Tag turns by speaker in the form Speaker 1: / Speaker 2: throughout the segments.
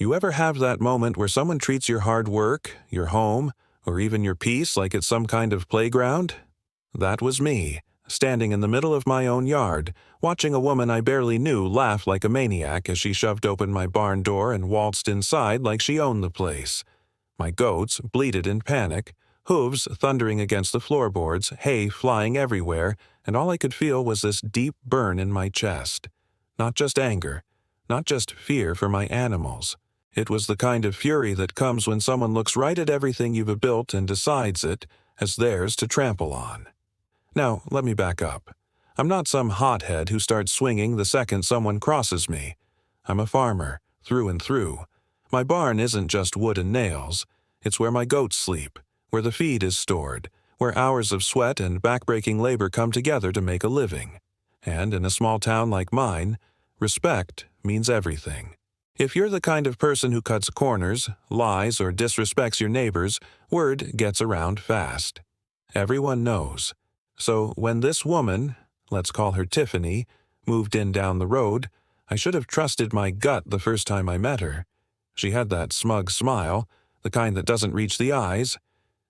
Speaker 1: You ever have that moment where someone treats your hard work, your home, or even your peace like it's some kind of playground? That was me, standing in the middle of my own yard, watching a woman I barely knew laugh like a maniac as she shoved open my barn door and waltzed inside like she owned the place. My goats bleated in panic, hooves thundering against the floorboards, hay flying everywhere, and all I could feel was this deep burn in my chest. Not just anger, not just fear for my animals. It was the kind of fury that comes when someone looks right at everything you've built and decides it as theirs to trample on. Now, let me back up. I'm not some hothead who starts swinging the second someone crosses me. I'm a farmer, through and through. My barn isn't just wood and nails. It's where my goats sleep, where the feed is stored, where hours of sweat and backbreaking labor come together to make a living. And in a small town like mine, respect means everything. If you're the kind of person who cuts corners, lies, or disrespects your neighbors, word gets around fast. Everyone knows. So when this woman, let's call her Tiffany, moved in down the road, I should have trusted my gut the first time I met her. She had that smug smile, the kind that doesn't reach the eyes.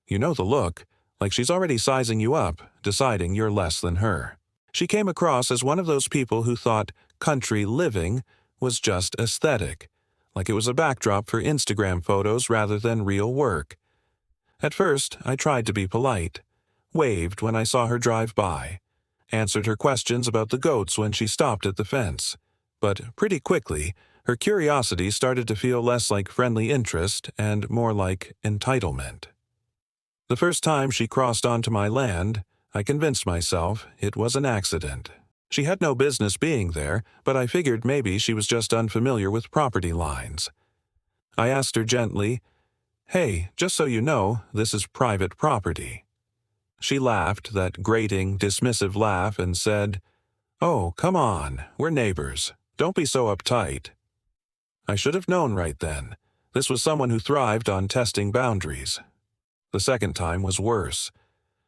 Speaker 1: You know the look, like she's already sizing you up, deciding you're less than her. She came across as one of those people who thought country living was just aesthetic, like it was a backdrop for Instagram photos rather than real work. At first, I tried to be polite, waved when I saw her drive by, answered her questions about the goats when she stopped at the fence. But pretty quickly, her curiosity started to feel less like friendly interest and more like entitlement. The first time she crossed onto my land, I convinced myself it was an accident. She had no business being there, but I figured maybe she was just unfamiliar with property lines. I asked her gently, "Hey, just so you know, this is private property." She laughed that grating, dismissive laugh and said, "Oh, come on, we're neighbors. Don't be so uptight." I should have known right then. This was someone who thrived on testing boundaries. The second time was worse.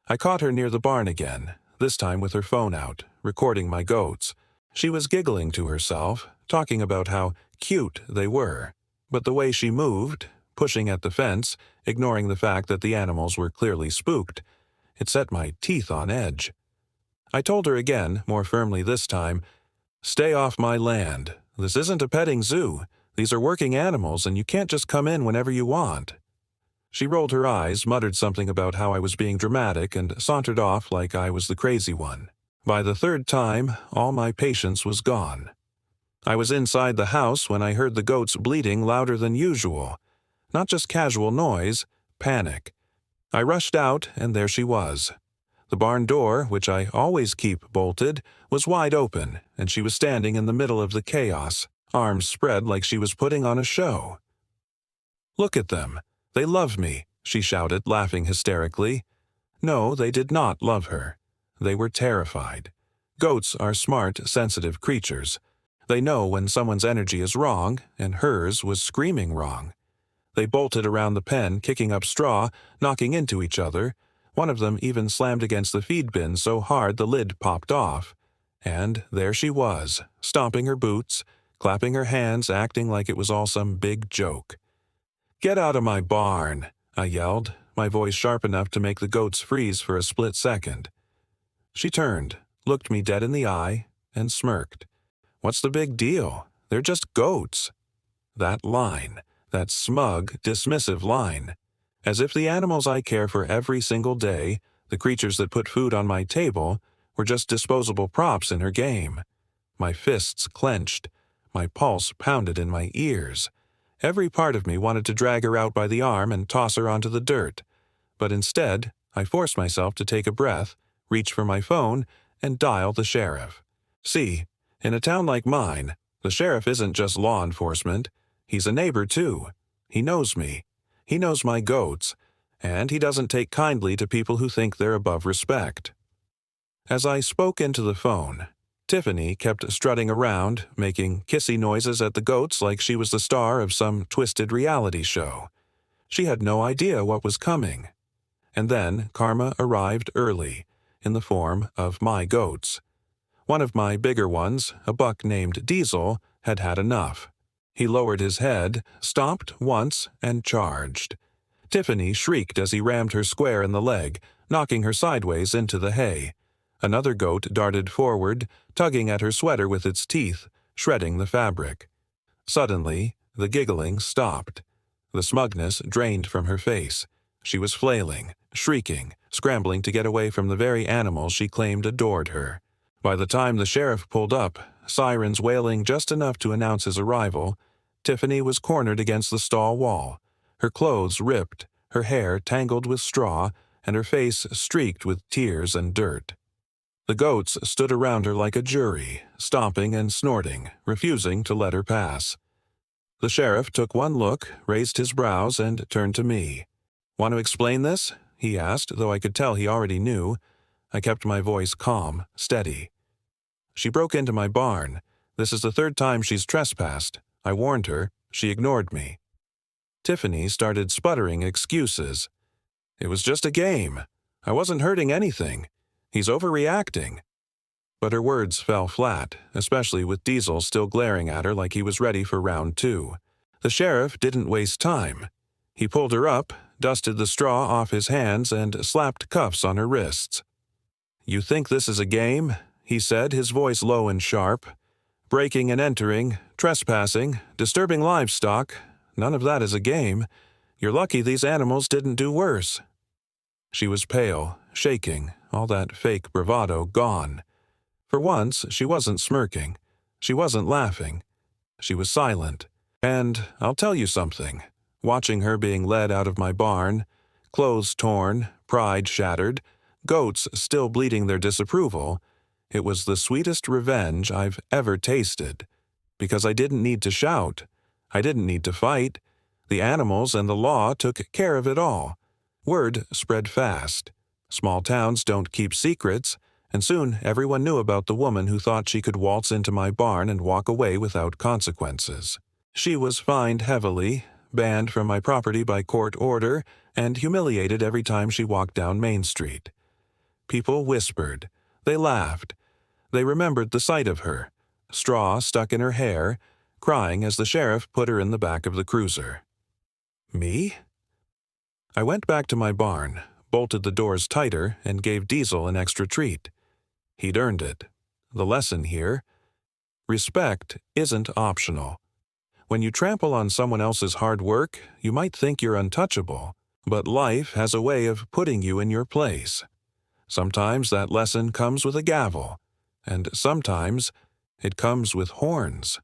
Speaker 1: I caught her near the barn again, this time with her phone out, recording my goats. She was giggling to herself, talking about how cute they were. But the way she moved, pushing at the fence, ignoring the fact that the animals were clearly spooked, it set my teeth on edge. I told her again, more firmly this time, "Stay off my land. This isn't a petting zoo. These are working animals, and you can't just come in whenever you want." She rolled her eyes, muttered something about how I was being dramatic, and sauntered off like I was the crazy one. By the third time, all my patience was gone. I was inside the house when I heard the goats bleating louder than usual. Not just casual noise, panic. I rushed out, and there she was. The barn door, which I always keep bolted, was wide open, and she was standing in the middle of the chaos, arms spread like she was putting on a show. "Look at them. They love me," she shouted, laughing hysterically. No, they did not love her. They were terrified. Goats are smart, sensitive creatures. They know when someone's energy is wrong, and hers was screaming wrong. They bolted around the pen, kicking up straw, knocking into each other. One of them even slammed against the feed bin so hard the lid popped off. And there she was, stomping her boots, clapping her hands, acting like it was all some big joke. "Get out of my barn," I yelled, my voice sharp enough to make the goats freeze for a split second. She turned, looked me dead in the eye, and smirked. What's the big deal? They're just goats. That line, that smug, dismissive line. As if the animals I care for every single day, the creatures that put food on my table, were just disposable props in her game. My fists clenched. My pulse pounded in my ears. Every part of me wanted to drag her out by the arm and toss her onto the dirt. But instead, I forced myself to take a breath, reach for my phone, and dial the sheriff. See, in a town like mine, the sheriff isn't just law enforcement. He's a neighbor, too. He knows me. He knows my goats. And he doesn't take kindly to people who think they're above respect. As I spoke into the phone, Tiffany kept strutting around, making kissy noises at the goats like she was the star of some twisted reality show. She had no idea what was coming. And then karma arrived early, in the form of my goats. One of my bigger ones, a buck named Diesel, had had enough. He lowered his head, stopped once, and charged. Tiffany shrieked as he rammed her square in the leg, knocking her sideways into the hay. Another goat darted forward, tugging at her sweater with its teeth, shredding the fabric. Suddenly, the giggling stopped. The smugness drained from her face. She was flailing, shrieking, scrambling to get away from the very animals she claimed adored her. By the time the sheriff pulled up, sirens wailing just enough to announce his arrival, Tiffany was cornered against the stall wall, her clothes ripped, her hair tangled with straw, and her face streaked with tears and dirt. The goats stood around her like a jury, stomping and snorting, refusing to let her pass. The sheriff took one look, raised his brows, and turned to me. "Want to explain this?" he asked, though I could tell he already knew. I kept my voice calm, steady. "She broke into my barn. This is the third time she's trespassed. I warned her. She ignored me." Tiffany started sputtering excuses. "It was just a game. I wasn't hurting anything. He's overreacting." But her words fell flat, especially with Diesel still glaring at her like he was ready for round two. The sheriff didn't waste time. He pulled her up, dusted the straw off his hands, and slapped cuffs on her wrists. "You think this is a game?" he said, his voice low and sharp. "Breaking and entering, trespassing, disturbing livestock, none of that is a game. You're lucky these animals didn't do worse." She was pale, shaking, all that fake bravado gone. For once, she wasn't smirking. She wasn't laughing. She was silent. And I'll tell you something. Watching her being led out of my barn, clothes torn, pride shattered, goats still bleating their disapproval, it was the sweetest revenge I've ever tasted. Because I didn't need to shout. I didn't need to fight. The animals and the law took care of it all. Word spread fast. Small towns don't keep secrets, and soon everyone knew about the woman who thought she could waltz into my barn and walk away without consequences. She was fined heavily, banned from my property by court order, and humiliated every time she walked down Main Street. People whispered. They laughed. They remembered the sight of her, straw stuck in her hair, crying as the sheriff put her in the back of the cruiser. Me? I went back to my barn, bolted the doors tighter, and gave Diesel an extra treat. He'd earned it. The lesson here: respect isn't optional. When you trample on someone else's hard work, you might think you're untouchable, but life has a way of putting you in your place. Sometimes that lesson comes with a gavel, and sometimes it comes with horns.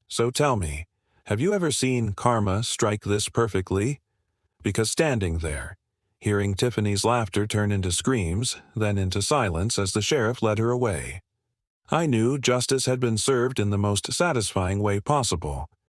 Speaker 1: So tell me, have you ever seen karma strike this perfectly? Because standing there, hearing Tiffany's laughter turn into screams, then into silence as the sheriff led her away, I knew justice had been served in the most satisfying way possible.